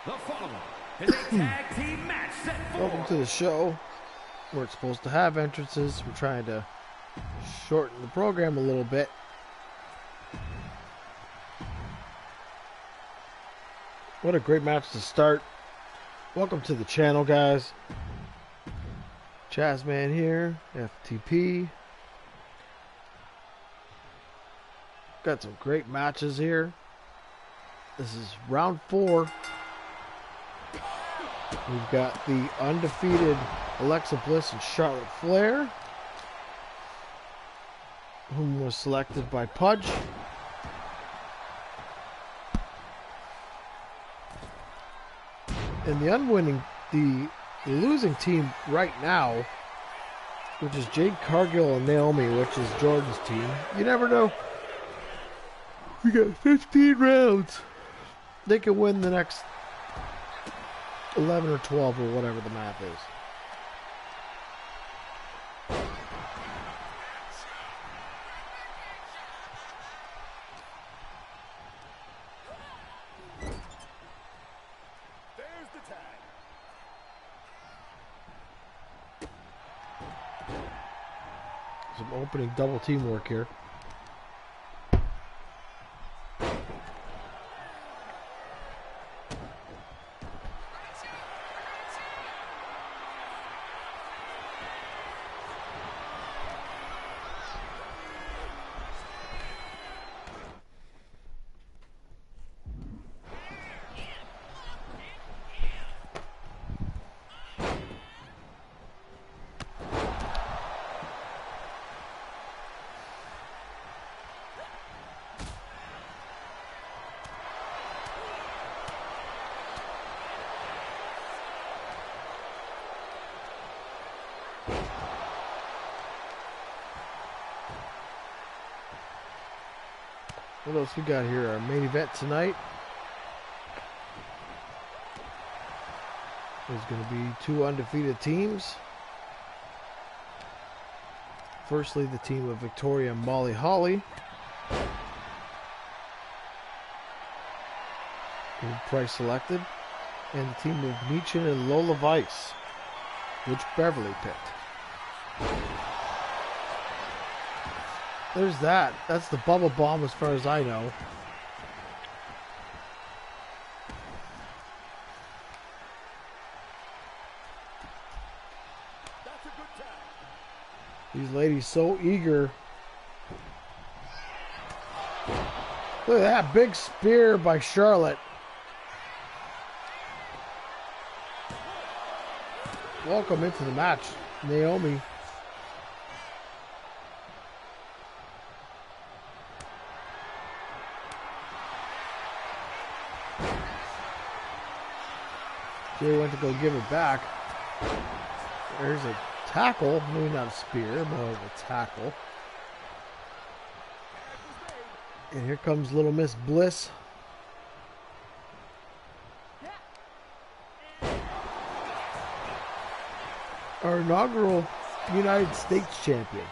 The following is a tag team match set for... Welcome to the show. We're supposed to have entrances. We're trying to shorten the program a little bit. What a great match to start. Welcome to the channel, guys. Jazzman here, FTP. Got some great matches here. This is round 4. We've got the undefeated Alexa Bliss and Charlotte Flair, whom was selected by Pudge. And the losing team right now, which is Jade Cargill and Naomi, which is Jordan's team. You never know. We got 15 rounds. They can win the next 11 or 12 or whatever the math is. There's the tag. Some opening double teamwork here. What else we got here? Our main event tonight is going to be 2 undefeated teams. Firstly, the team of Victoria and Molly Holly, who Price selected, and the team of Michin and Lola Vice, which Beverly picked. There's that. That's the bubble bomb as far as I know. That's a good tag. These ladies so eager. Look at that big spear by Charlotte. Welcome into the match, Naomi. Jay went to go give it back. There's a tackle. Maybe not a spear, more of a tackle. And here comes Little Miss Bliss. Our inaugural United States champion.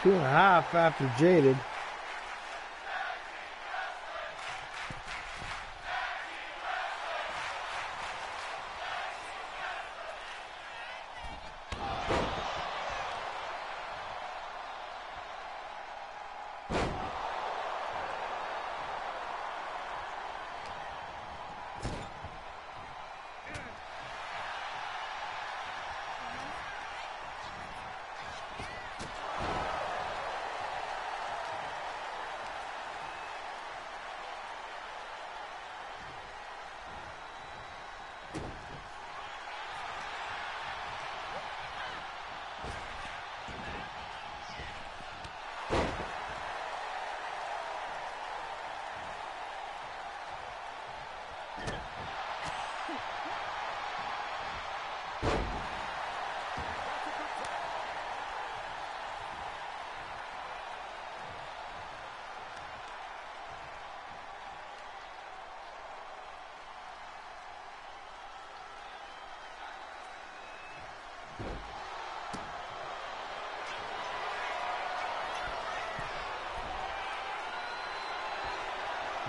Two and a half after Jaded.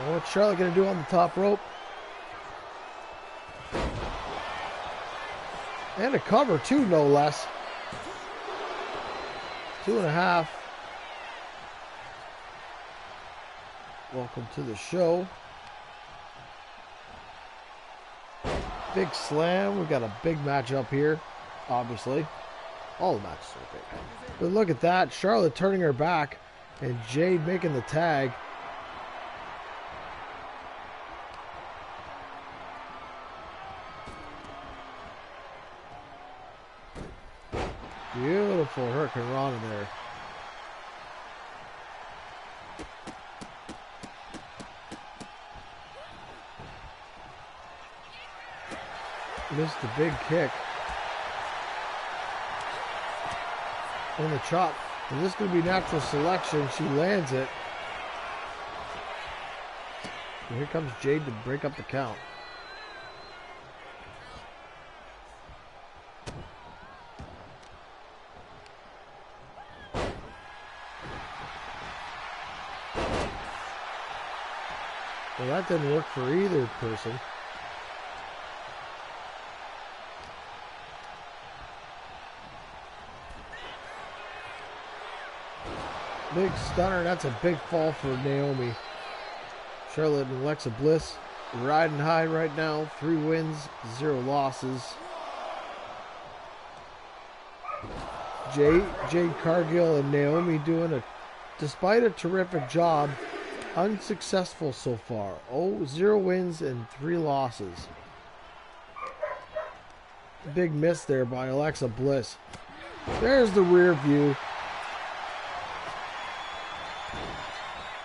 Well, what's Charlotte going to do on the top rope? And a cover, too, no less. 2.5. Welcome to the show. Big slam. We got a big match up here, obviously. All the matches are big. But look at that. Charlotte turning her back and Jade making the tag. Beautiful Hurricane Rana there. Missed the big kick. On the chop. And this is going to be natural selection. She lands it. And here comes Jade to break up the count. Well, that didn't work for either person. Big stunner. That's a big fall for Naomi. Charlotte and Alexa Bliss riding high right now. 3 wins, 0 losses. Jade Cargill and Naomi doing despite a terrific job, unsuccessful so far. 0 wins and 3 losses. Big miss there by Alexa Bliss. There's the rear view.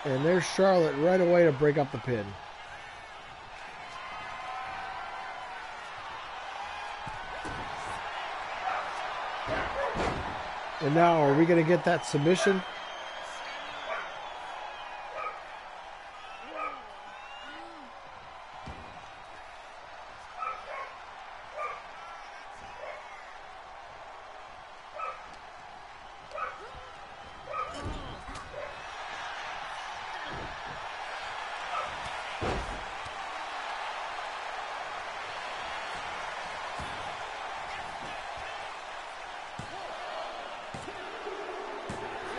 And there's Charlotte right away to break up the pin. And now, are we going to get that submission?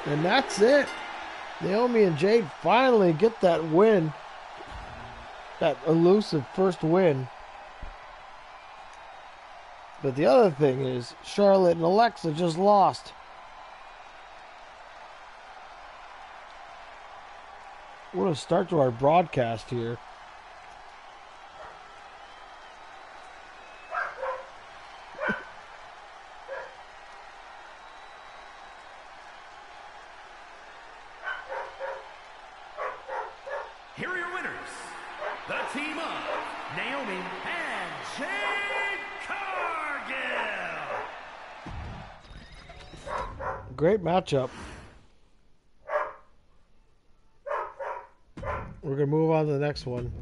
And that's it. Naomi and Jade finally get that win. That elusive first win. But the other thing is, Charlotte and Alexa just lost. What a start to our broadcast here. Here are your winners, the team of Naomi and Jade Cargill. Great matchup. We're going to move on to the next one.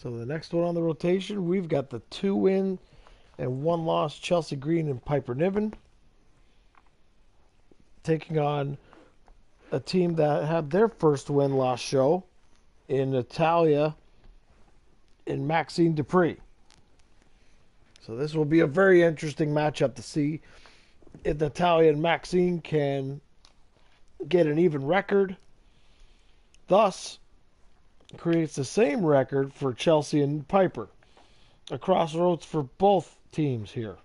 So the next one on the rotation, we've got the 2-win and 1-loss Chelsea Green and Piper Niven taking on a team that had their first win-loss show in Natalia and Maxine Dupree. So this will be a very interesting matchup to see if Natalia and Maxine can get an even record. Thus, creates the same record for Chelsea and Piper. a crossroads for both teams here.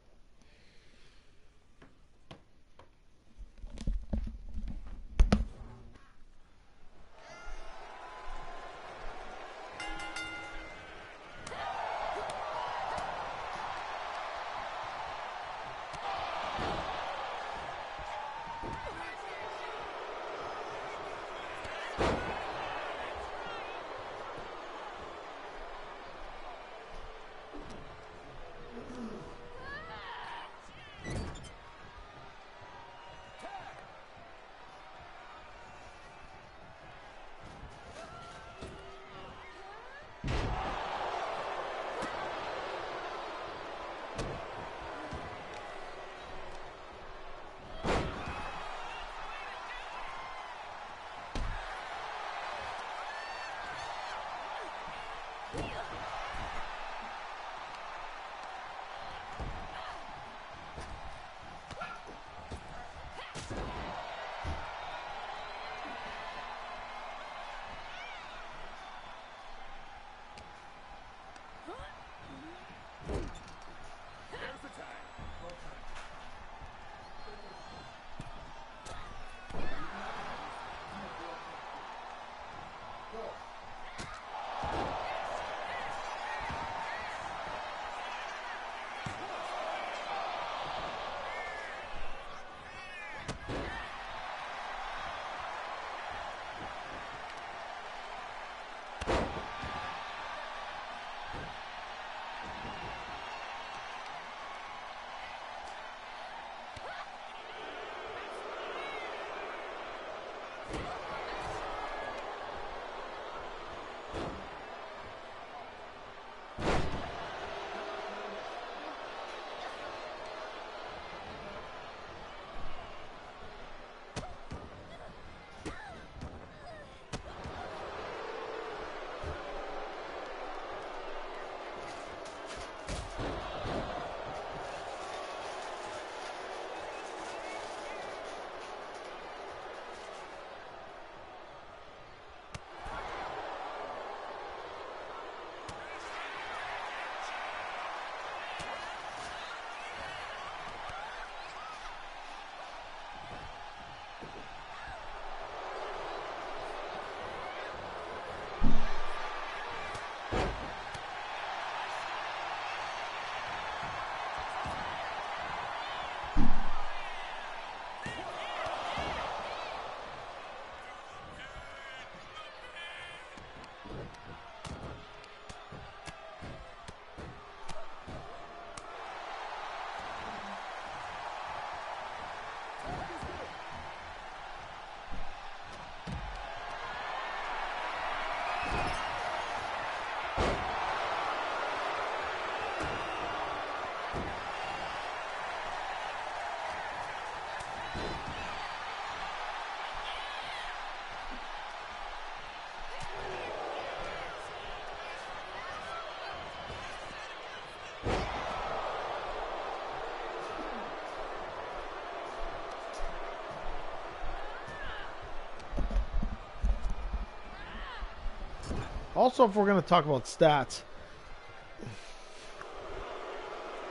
Also, if we're going to talk about stats,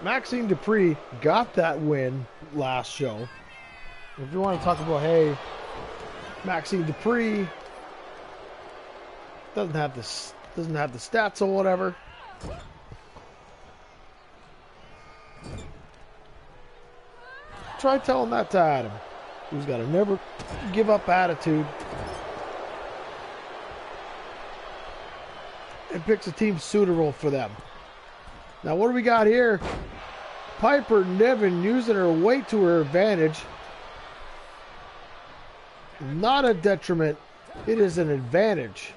Maxine Dupree got that win last show. If you want to talk about, hey, Maxine Dupree doesn't have the stats or whatever. Try telling that to Adam, who's got a never give up attitude and picks a team suitable for them. Now, what do we got here? Piper Niven using her weight to her advantage. Not a detriment. It is an advantage.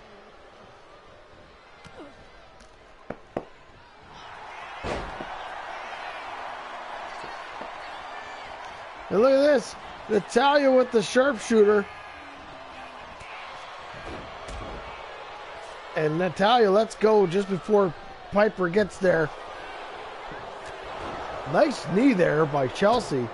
And look at this. Natalia with the sharpshooter. And Natalia lets go just before Piper gets there. Nice knee there by Chelsea.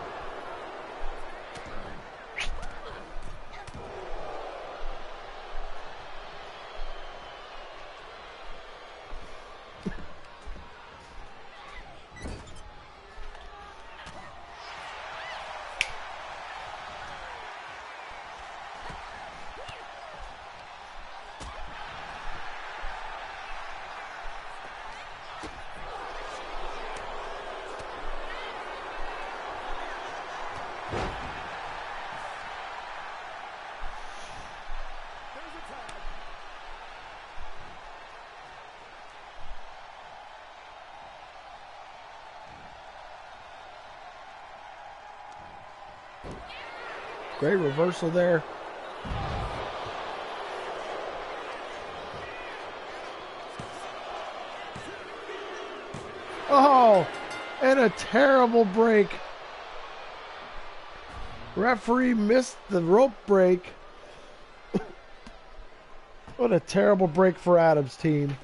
Great reversal there. Oh, and a terrible break. Referee missed the rope break. What a terrible break for Adam's team.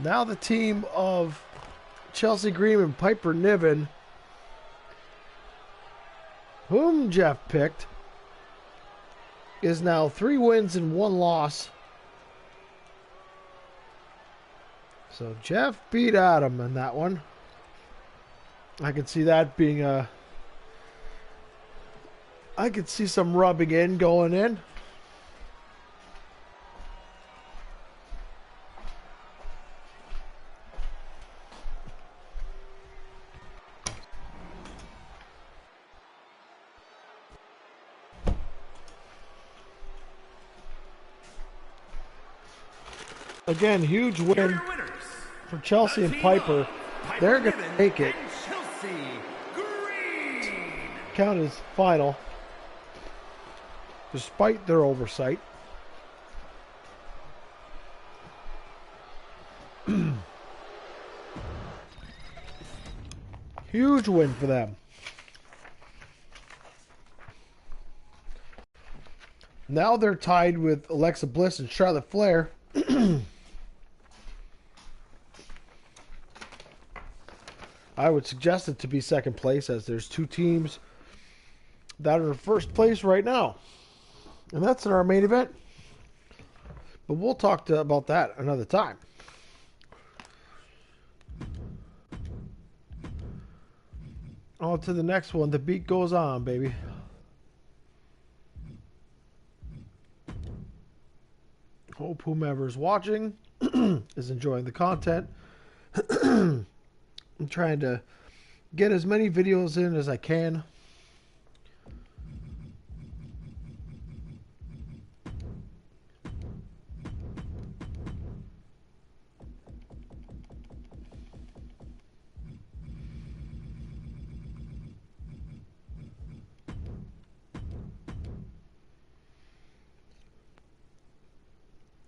Now the team of Chelsea Green and Piper Niven, whom Jeff picked, is now 3 wins and 1 loss. So Jeff beat Adam in that one. I could see that being a... I could see some rubbing in going in. Again, huge win for Chelsea and Piper. They're going to make it. Count as final, despite their oversight. Huge win for them. Now they're tied with Alexa Bliss and Charlotte Flair. I would suggest it to be second place, as there's 2 teams that are in first place right now. And that's in our main event. But we'll talk about that another time. On to the next one. The beat goes on, baby. Hope whomever's watching is enjoying the content. I'm trying to get as many videos in as I can.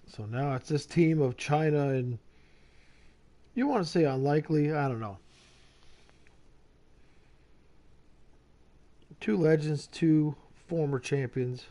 So now it's this team of China and, you want to say unlikely? I don't know. 2 legends, 2 former champions.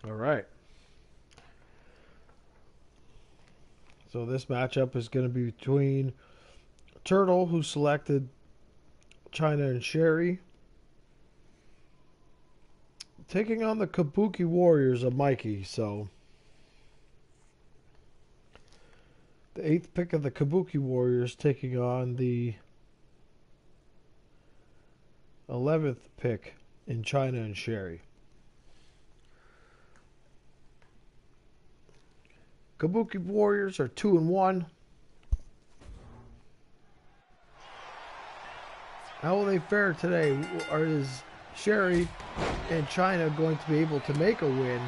All right. So this matchup is going to be between Turtle, who selected China and Sherry, taking on the Kabuki Warriors of Mikey. So the 8th pick of the Kabuki Warriors taking on the 11th pick in China and Sherry. Kabuki Warriors are 2-1. How will they fare today? Or is Sherry and China going to be able to make a win?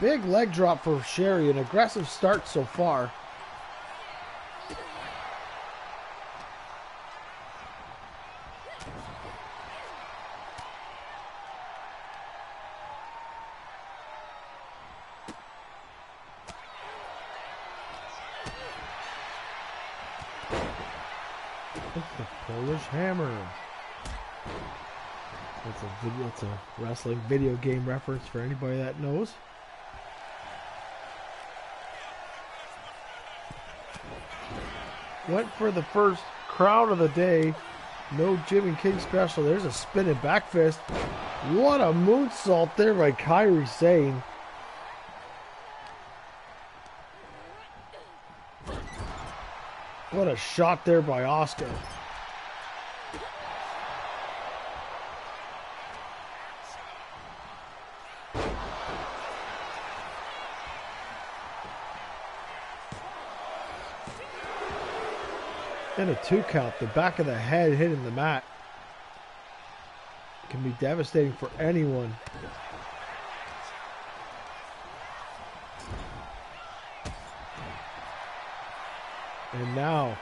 Big leg drop for Sherry. An aggressive start so far. The Polish Hammer. That's a wrestling video game reference for anybody that knows. Went for the first crown of the day. No Jimmy King special. There's a spinning back fist. What a moonsault there by Kairi Sane. What a shot there by Asuka. And a 2 count. The back of the head hitting the mat can be devastating for anyone. And now,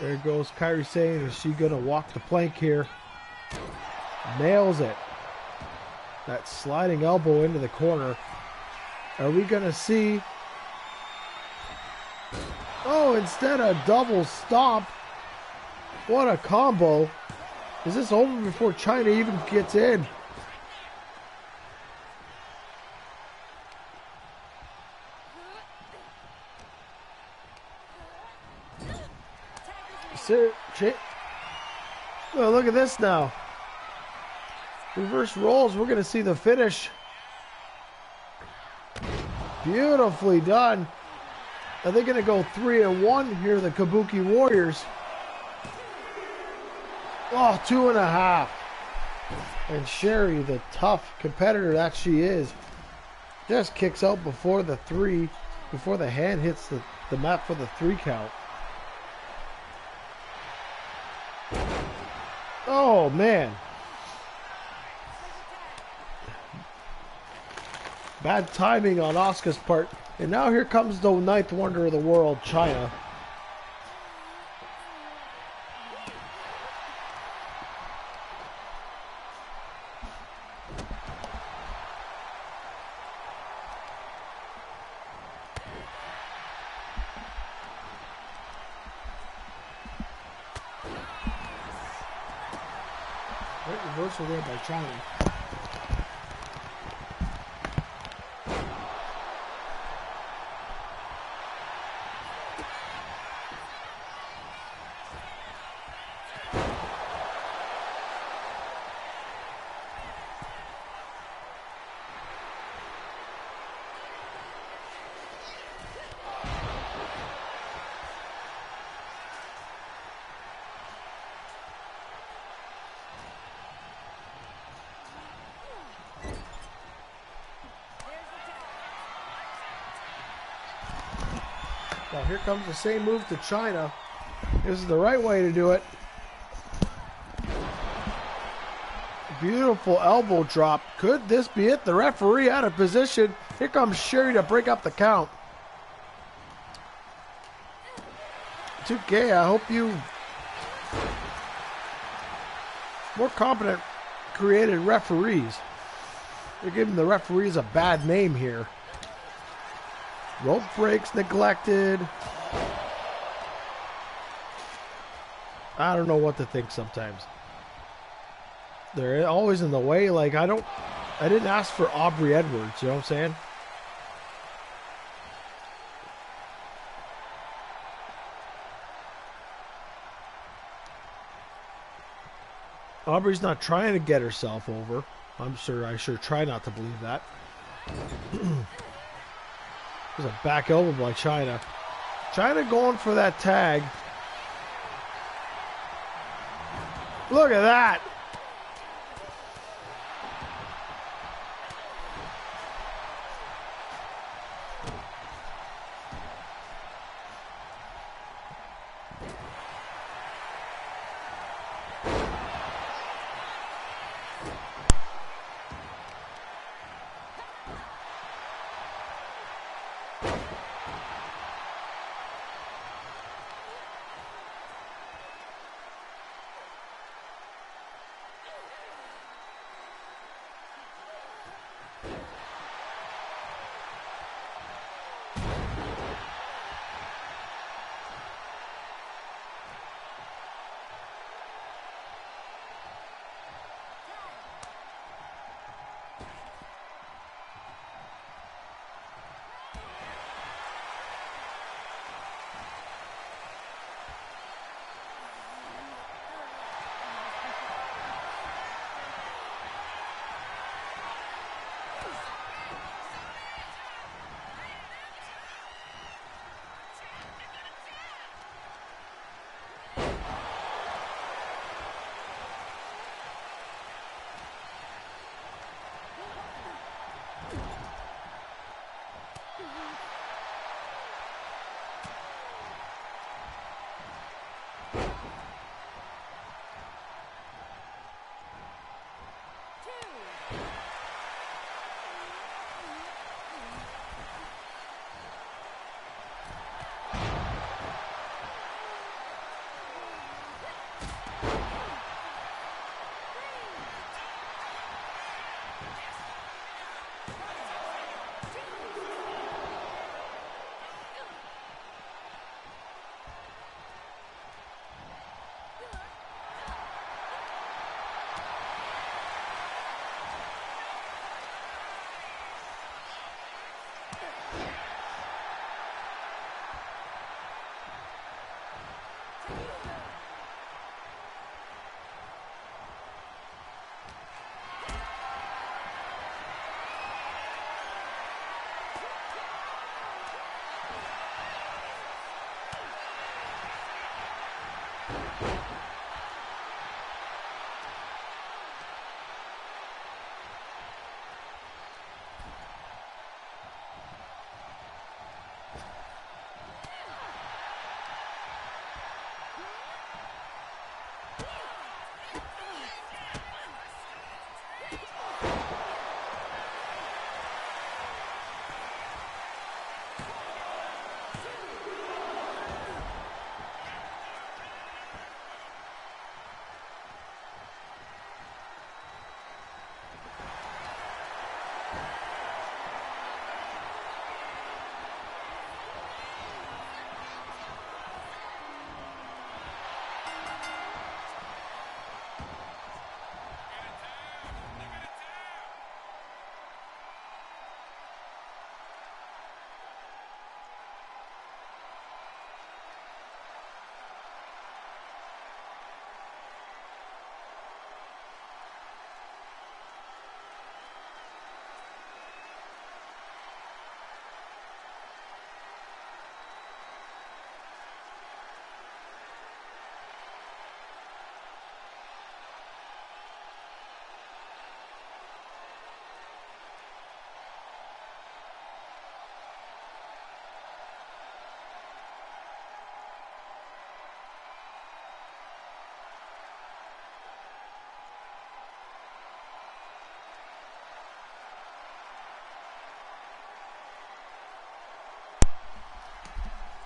there goes Kairi Sane. Is she going to walk the plank here? Nails it. That sliding elbow into the corner. Are we going to see... Oh, instead of double stomp. What a combo. Is this over before China even gets in? Well, look at this now. Reverse rolls. We're going to see the finish. Beautifully done. Are they going to go 3-1 here, the Kabuki Warriors? Oh, 2.5. And Sherry, the tough competitor that she is, just kicks out before the 3, before the hand hits the mat for the 3 count. Oh, man. Bad timing on Asuka's part. And now here comes the 9th wonder of the world, China. Great reversal there by China. Now here comes the same move to China. This is the right way to do it. Beautiful elbow drop. Could this be it? The referee out of position. Here comes Sherry to break up the count. 2K, I hope you more competent created referees. They're giving the referees a bad name here. Rope breaks neglected. I don't know what to think sometimes. They're always in the way. Like, I didn't ask for Aubrey Edwards, you know what I'm saying? Aubrey's not trying to get herself over. I sure try not to believe that. There's a back elbow by China. China going for that tag. Look at that.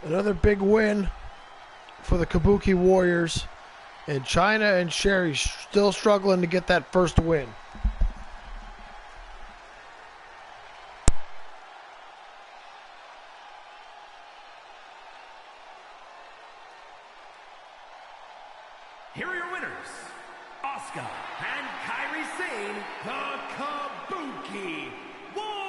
Another big win for the Kabuki Warriors. And China and Sherry still struggling to get that first win. Here are your winners, Asuka and Kairi Sane, the Kabuki Warriors.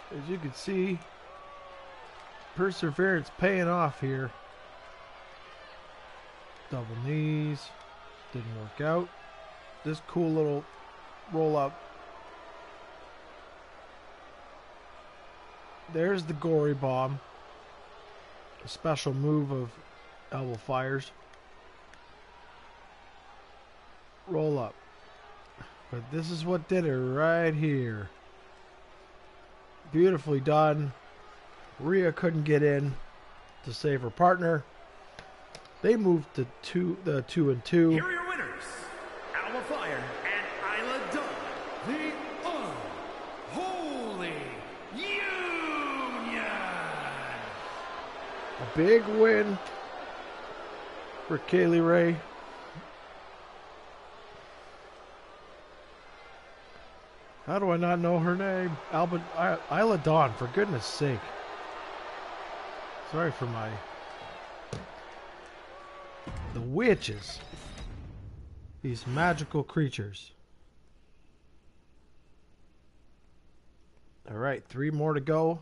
As you can see, perseverance paying off here. Double knees. Didn't work out. This cool little roll up. There's the gory bomb. A special move of Elbow Fires. Roll up. But this is what did it right here. Beautifully done. Rhea couldn't get in to save her partner. They moved to the 2 and 2. Here are your winners, Alba Fire and Isla Dawn, the Unholy Union. A big win for Kaylee Ray. How do I not know her name? Isla Dawn, for goodness sake. Sorry for my... The witches. These magical creatures. Alright, 3 more to go.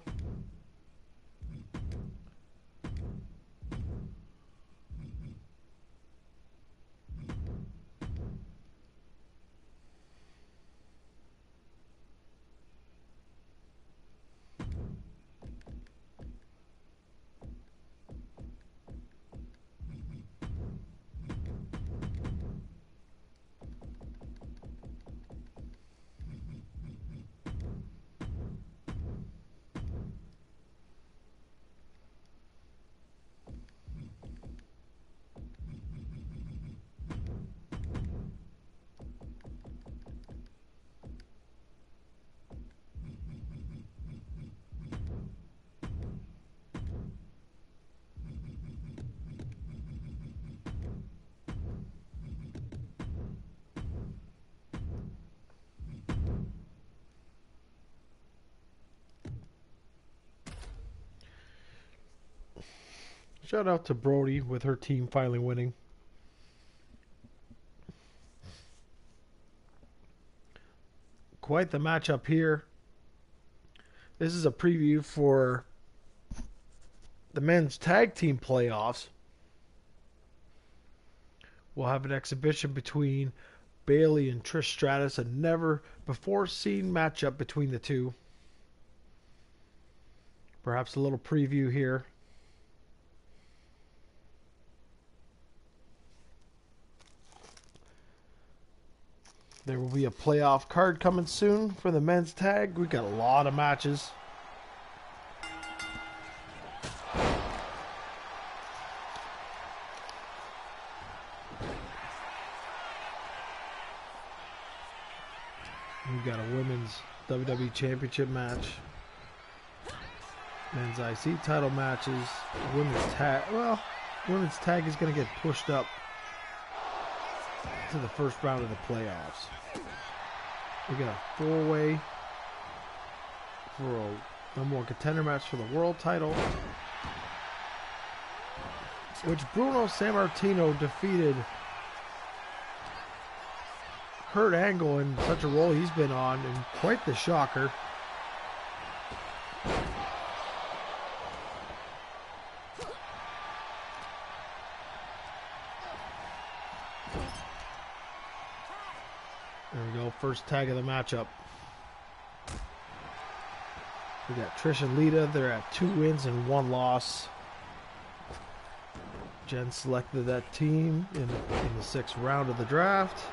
Shout out to Brody with her team finally winning. Quite the matchup here. This is a preview for the men's tag team playoffs. We'll have an exhibition between Bailey and Trish Stratus, a never before seen matchup between the two. Perhaps a little preview here. There will be a playoff card coming soon for the men's tag. We got a lot of matches. We've got a women's WWE Championship match. Men's IC title matches. Women's tag. Well, women's tag is going to get pushed up to the first round of the playoffs. We got a 4-way for a number 1 contender match for the world title, which Bruno Sammartino defeated Kurt Angle in such a role he's been on, and quite the shocker. There we go, first tag of the matchup. We got Trish and Lita. They're at 2 wins and 1 loss. Jen selected that team in the 6th round of the draft.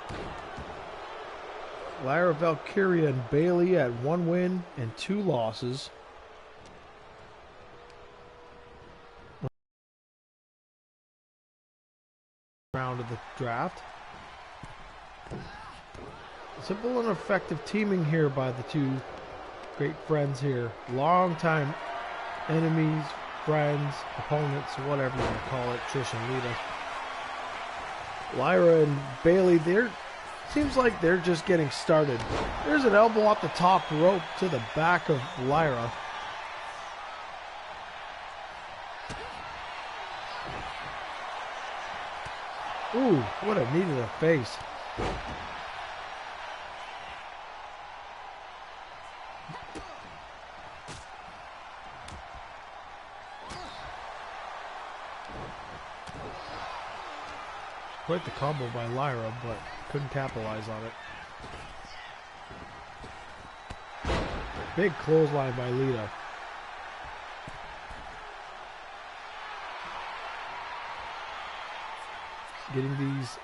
Lyra Valkyria and Bailey at 1 win and 2 losses. Round of the draft. Simple and effective teaming here by the 2 great friends here. Long time enemies, friends, opponents, whatever you want to call it. Trish and Lita. Lyra and Bailey, seems like they're just getting started. There's an elbow off the top rope to the back of Lyra. Ooh, what a knee to the face. Quite the combo by Lyra, but couldn't capitalize on it. Big clothesline by Lita. Getting these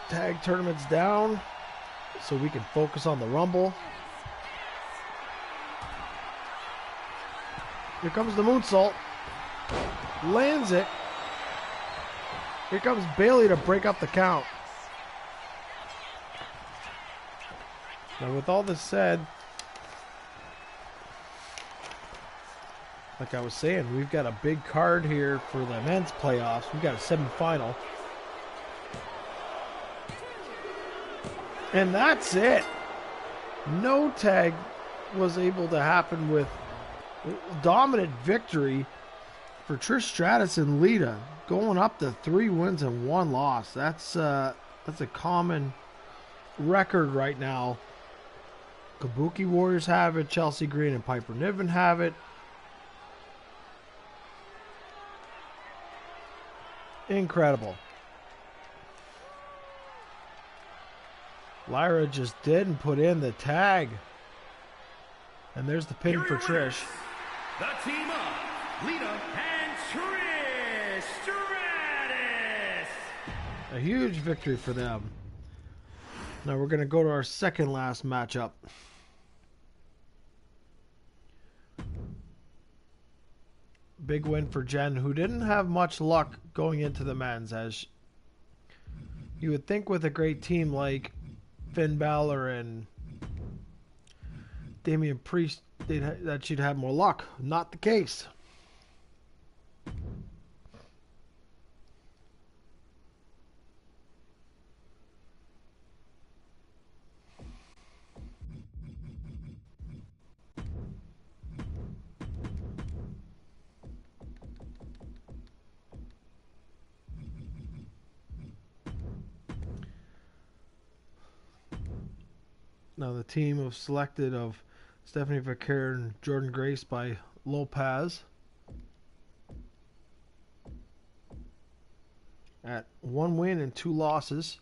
tag tournaments down so we can focus on the Rumble. Here comes the moonsault. Lands it. Here comes Bailey to break up the count. Now, with all this said, like I was saying, we've got a big card here for the men's playoffs. We've got a semifinal. And that's it. No tag was able to happen with dominant victory for Trish Stratus and Lita, going up to 3 wins and 1 loss. That's a common record right now. Kabuki Warriors have it. Chelsea Green and Piper Niven have it. Incredible. Lyra just didn't put in the tag. And there's the pin for Trish. The team of Lita and Trish Stratus. A huge victory for them. Now we're going to go to our second last matchup. Big win for Jen, who didn't have much luck going into the men's, as you would think with a great team like Finn Balor and Damian Priest that she'd have more luck. Not the case. Now the team of selected of Stephanie Vaquer and Jordan Grace by Lopez at 1 win and 2 losses.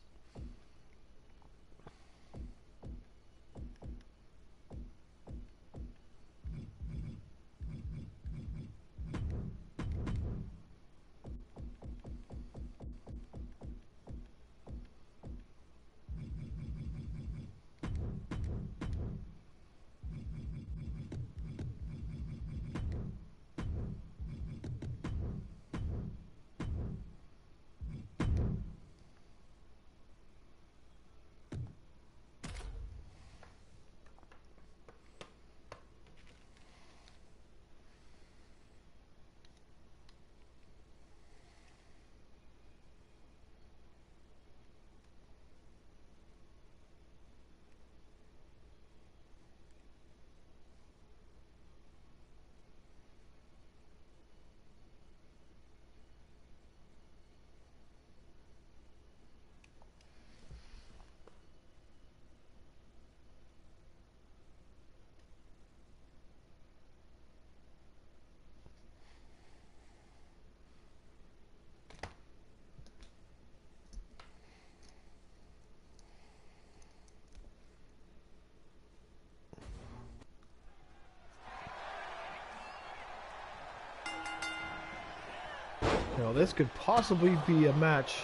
You know, this could possibly be a match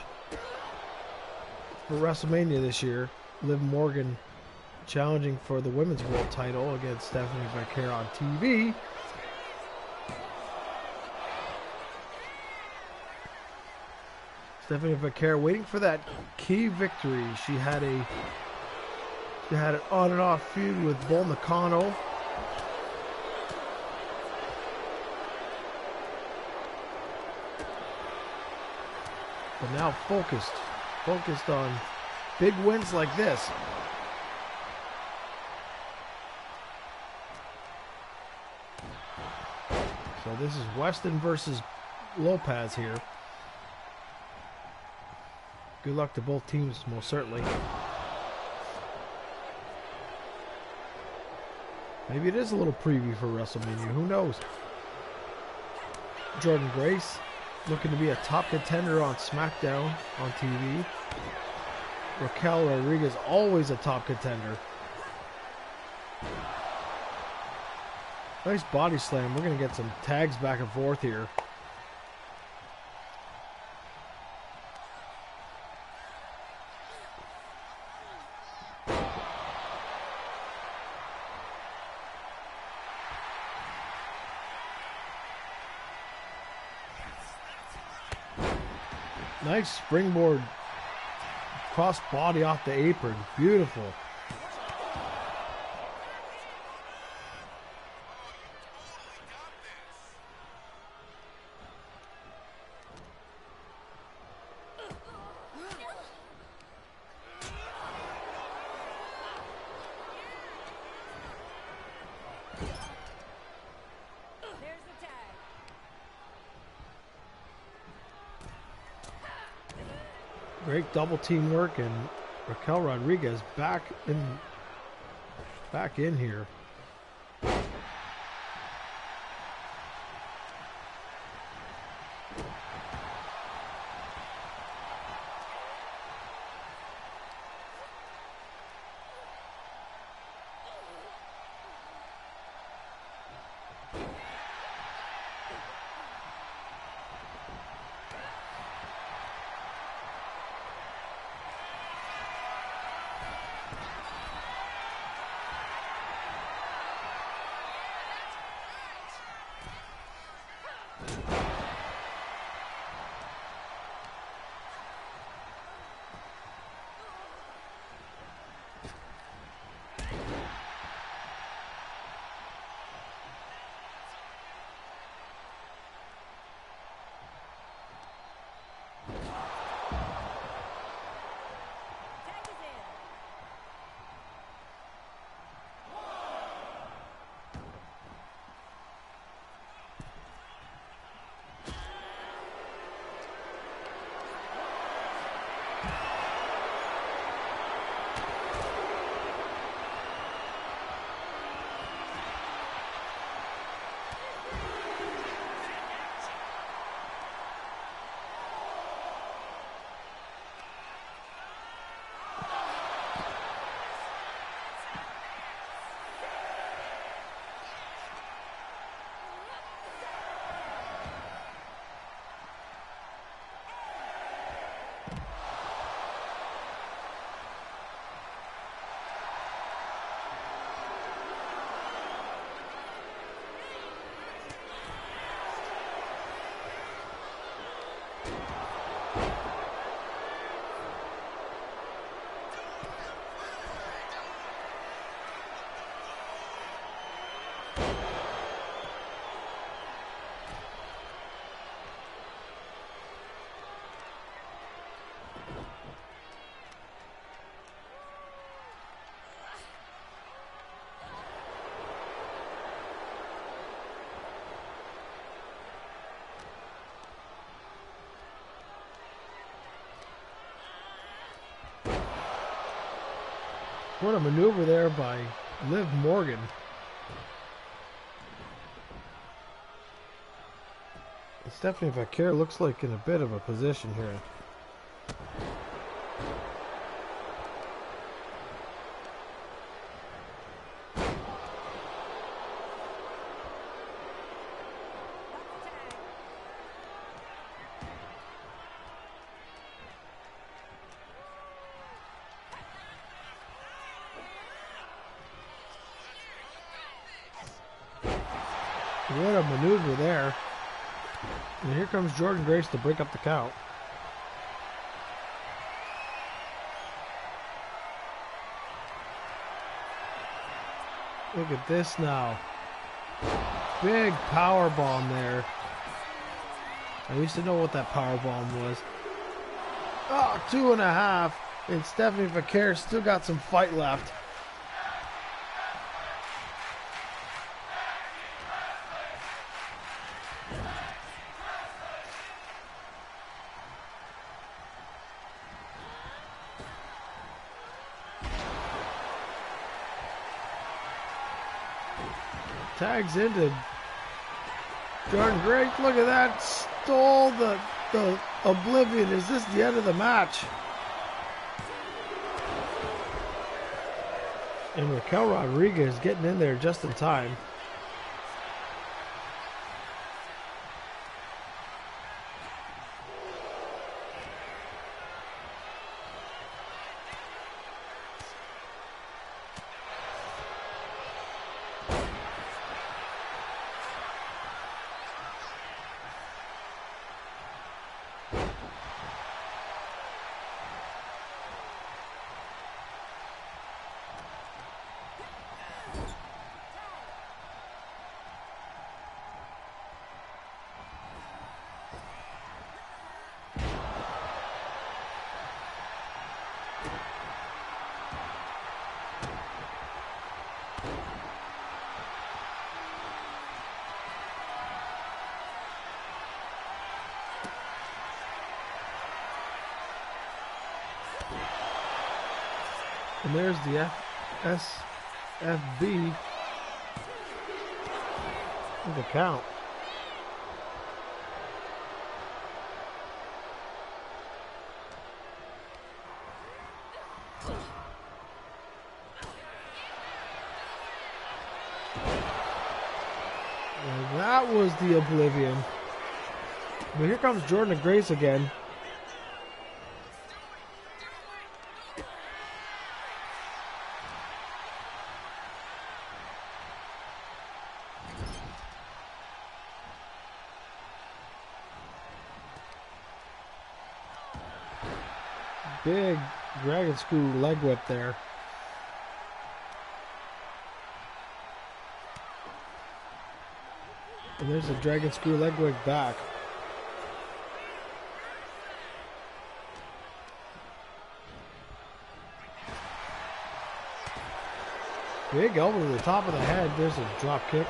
for WrestleMania this year. Liv Morgan challenging for the Women's World title against Stephanie Vaquer on TV. Stephanie Vaquer waiting for that key victory. She had an on and off feud with Bull Nakano. But now focused on big wins like this. So this is Weston versus Lopez here. Good luck to both teams, most certainly. Maybe it is a little preview for WrestleMania. Who knows? Jordan Grace looking to be a top contender on SmackDown on TV. Raquel Rodriguez, always a top contender. Nice body slam. We're going to get some tags back and forth here. Nice springboard cross body off the apron. Beautiful. Great double teamwork, and Raquel Rodriguez back in here. What a maneuver there by Liv Morgan. Stephanie Vaquer looks like in a bit of a position here. What a maneuver there. And here comes Jordynne Grace to break up the count. Look at this now. Big power bomb there. I used to know what that power bomb was. Oh, 2.5. And Stephanie Vaquer still got some fight left. Tags into Jordynne Grace. Look at that. Stole the Oblivion. Is this the end of the match? And Raquel Rodriguez getting in there just in time. And there's the SFB. The count. And that was the Oblivion. But here comes Jordan of Grace again. Big dragon screw leg whip there. And there's a dragon screw leg whip back. Big elbow to the top of the head. There's a drop kick.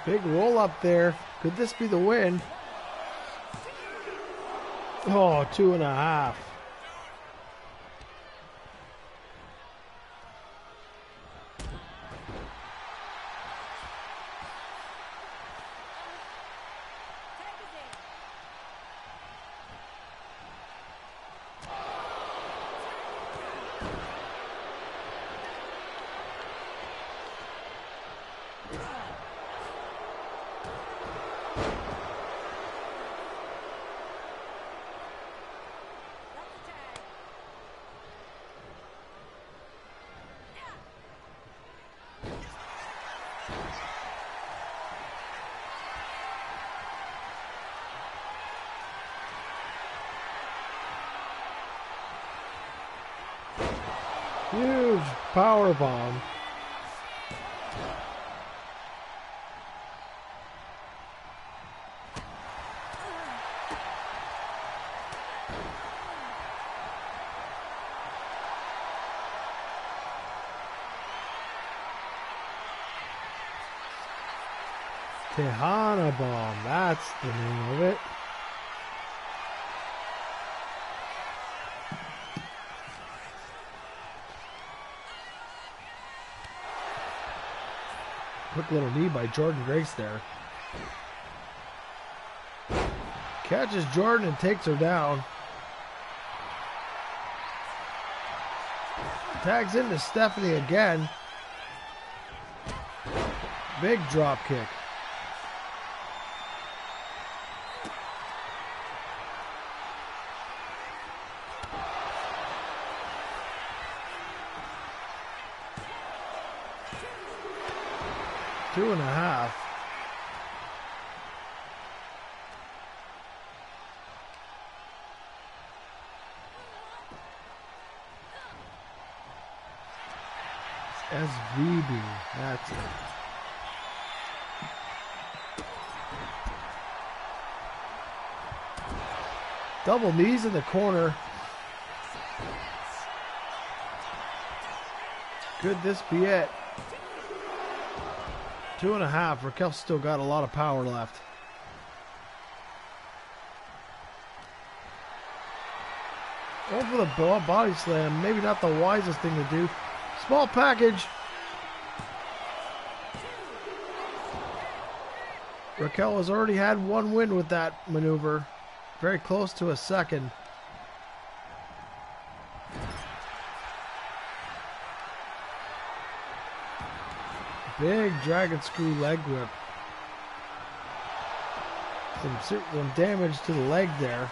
Big roll up there. Could this be the win? Oh, 2.5. Huge power bomb. Tejana bomb, that's the name of it. Quick little knee by Jordan Grace there. Catches Jordan and takes her down. Tags into Stephanie again. Big drop kick. Two and a half. SVB, that's it. Double knees in the corner. Could this be it? 2.5. Raquel's still got a lot of power left. Going for the body slam. Maybe not the wisest thing to do. Small package. Raquel has already had one win with that maneuver. Very close to a second. Big dragon screw leg whip. Some damage to the leg there.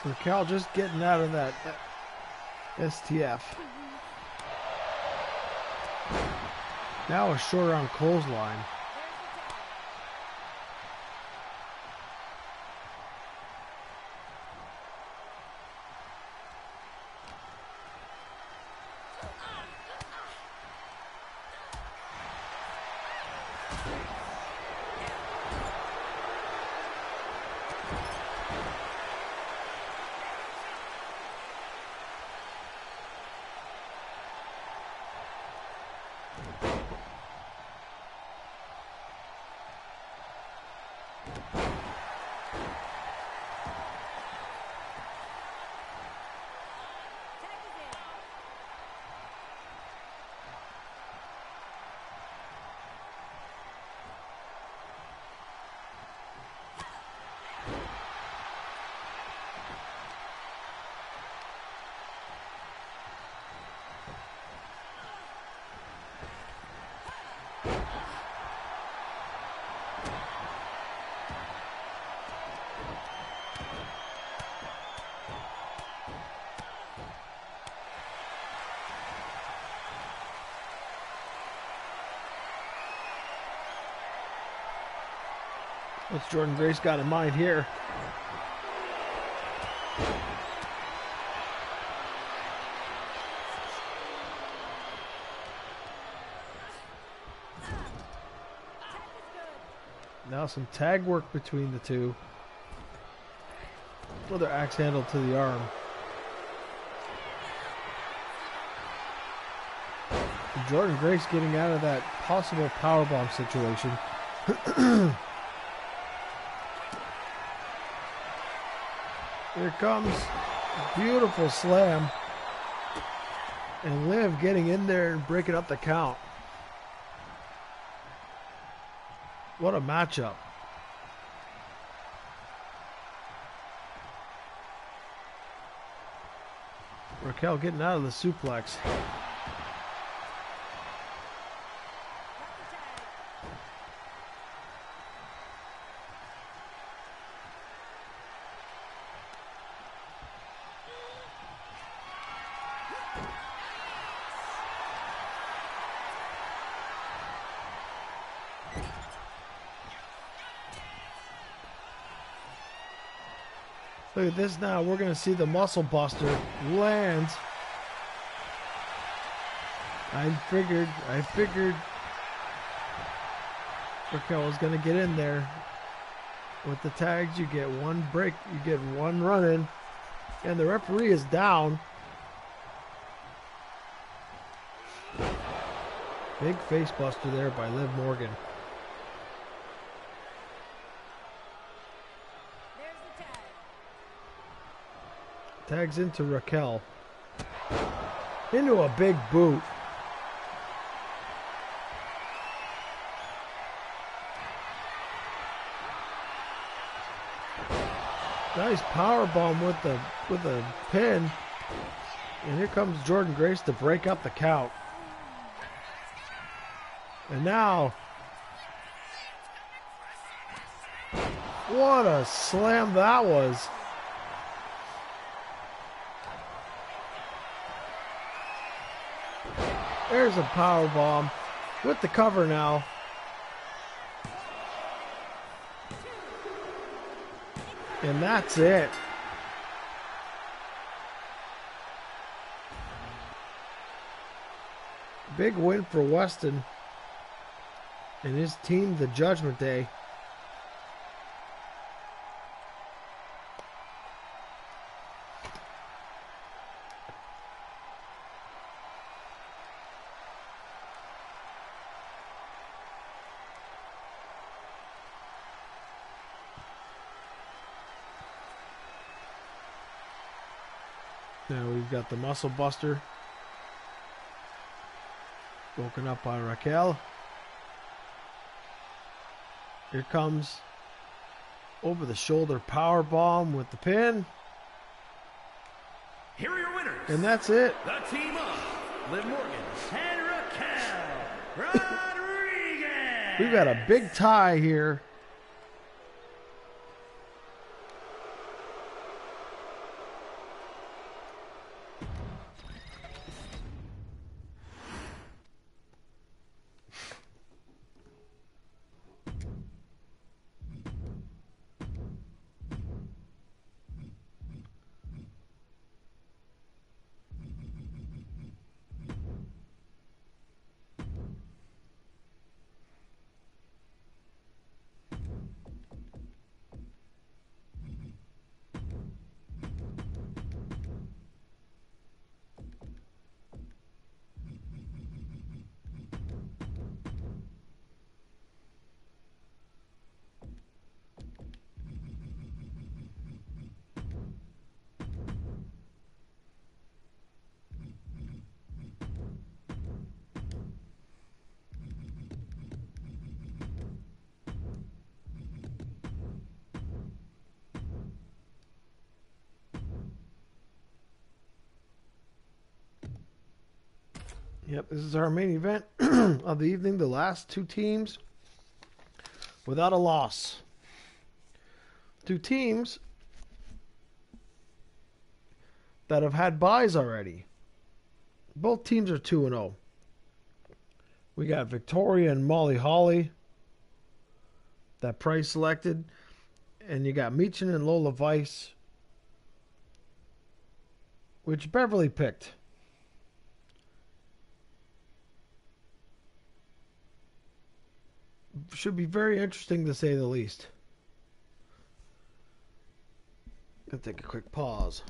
Raquel just getting out of that STF. Now a short arm clothesline. What's Jordan Grace got in mind here? Now some tag work between the two. Another axe handle to the arm. And Jordan Grace getting out of that possible powerbomb situation. Here comes a beautiful slam. And Liv getting in there and breaking up the count. What a matchup. Raquel getting out of the suplex. Look at this now. We're going to see the muscle buster land. I figured Raquel was going to get in there. With the tags, you get one break, you get one run in, and the referee is down. Big face buster there by Liv Morgan. Tags into Raquel. Into a big boot. Nice power bomb with the pin. And here comes Jordan Grace to break up the count. And now, what a slam that was. There's a power bomb with the cover now. And that's it. Big win for Weston and his team, the Judgment Day. Now we've got the Muscle Buster. Woken up by Raquel. Here comes over the shoulder power bomb with the pin. Here are your winners. And that's it. The team of Liv Morgan and Raquel Rodriguez. We've got a big tie here. Yep, this is our main event of the evening. The last two teams without a loss. Two teams that have had buys already. Both teams are 2-0. We got Victoria and Molly Holly that Price selected. And you got Meechin and Lola Weiss, which Beverly picked. Should be very interesting to say the least. Gonna take a quick pause.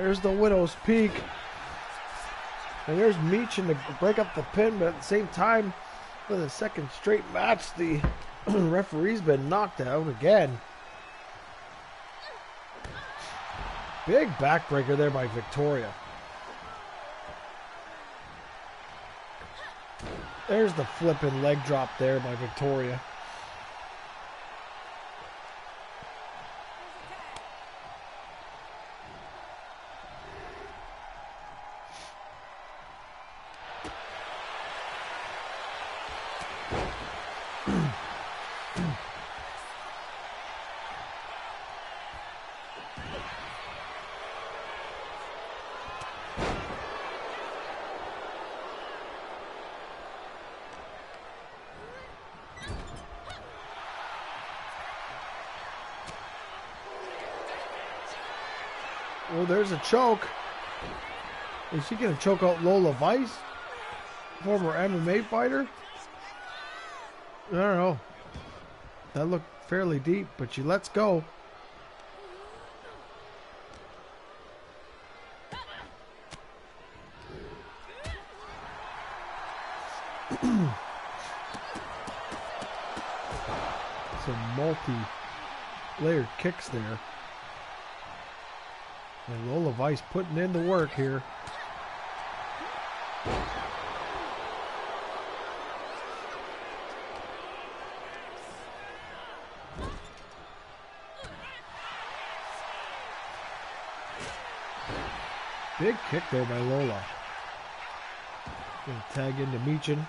There's the Widow's Peak. And there's Meechin to break up the pin, but at the same time, for the second straight match, the referee's been knocked out again. Big backbreaker there by Victoria. There's the flipping leg drop there by Victoria. Oh, there's a choke. Is she going to choke out Lola Vice? Former MMA fighter? I don't know. That looked fairly deep, but she lets go. Some multi-layered kicks there. And Lola Vice putting in the work here. Big kick there by Lola. Gonna tag into Meechin.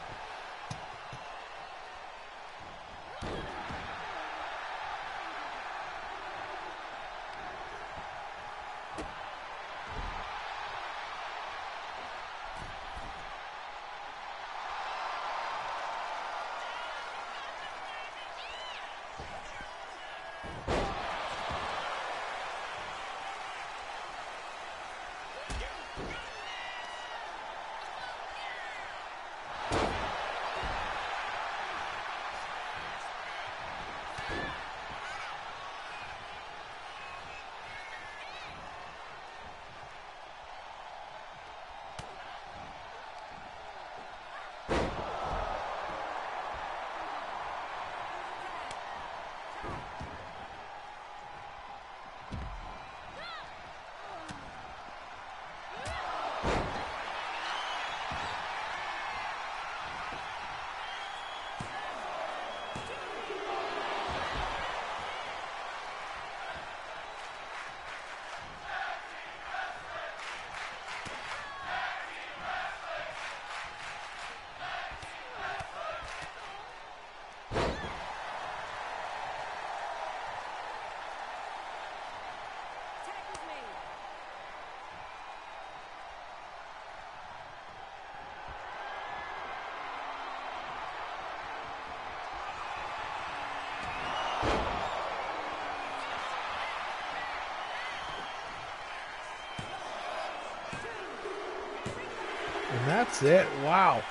And that's it. Wow.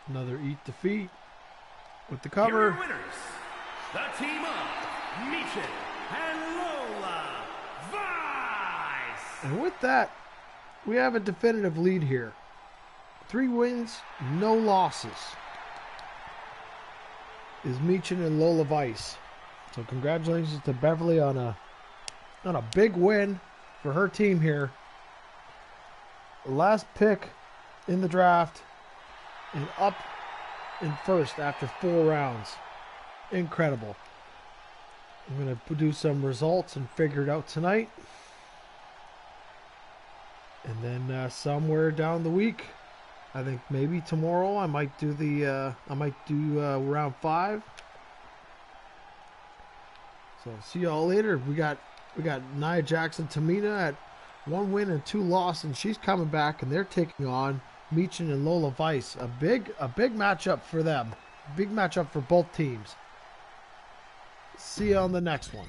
Another eat defeat with the cover. Your winners, the team of Meechin and Lola Vice. And with that, we have a definitive lead here. 3 wins, no losses. Is Meechin and Lola Vice. So congratulations to Beverly on a big win for her team here. Last pick in the draft. And up in first after 4 rounds. Incredible. I'm going to do some results and figure it out tonight. And then somewhere down the week, I think maybe tomorrow I might do round 5. So see y'all later. We got Nia Jackson Tamina at 1 win and 2 losses, and she's coming back, and they're taking on Meechin and Lola Vice. A big matchup for them. Big matchup for both teams. See you on the next one.